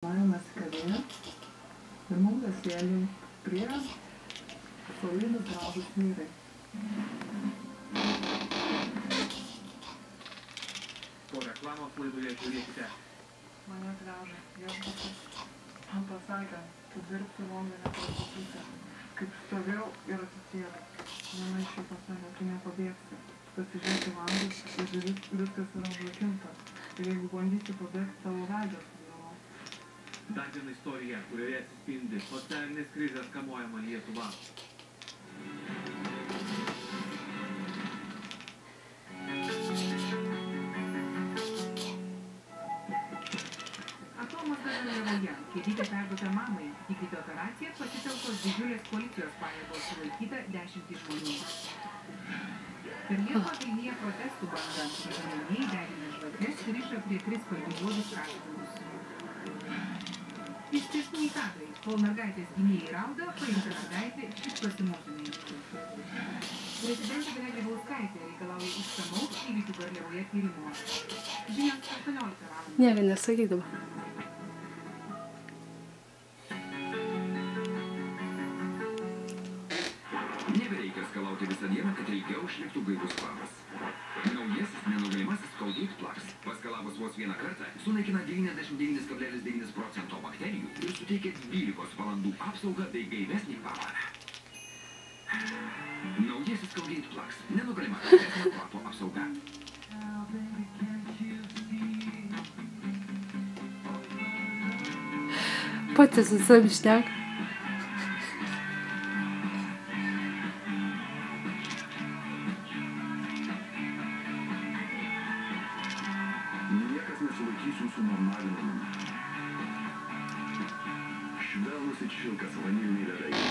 Mes kavėje ir mums sėlė prie saulėnų gražus vyrai. Po reklamos laidoje žiūrėkite. Mane gražu, viešbutis. Man pasakė, kad dirbti Londone pasakyti. Kaip stovėjau ir atsisėdau. Viena iš jų pasakė, tu nepabėgsi. Pasižiūrėti langus ir viskas yra užrakinta. Ir jeigu bandysi pabėgti, tavo veidas. Dar viena istorija, kurioje atsispindi socialinės krizės kamuojama Lietuva. Atomos Lietuvoje, kėdytė perduota mamai, vykdyti operaciją pasitelktos didžiulės policijos pajėgos sulaikyta 10 žmonių. Per Lietuvą Vilniuje protestų banga, žmonėmiai degina žvakes ir riša prie 3 spalvinguotus kaltinus. Išskirtiniai kadrai, kol mergaitės gynėjai rauda, paimta mergaitė šypsosi motinai. Prezidentė Dalia Grybauskaitė reikalauja išsamaus įvykių Garliavoje tyrimo. Žinios 18 val. Ne, nesakydama. Nebereikia skalauti visą dieną, kad ilgiau išliktų gaivus kvapas. Naujasis nenugalimasis Colgate Plus. Paskalavus vos vieną kartą, sunaikina 99,9% bakterijų ir suteikia 12 valandų apsaugą bei gaivesnį kvapą. Naujasis Colgate Plus. Nenugalima gaivesnio kvapo apsauga. Pati su savim šneka. Niekas nesulaikys jūsų normalinimą. Švelnus it šilkas vaniliniai ledai.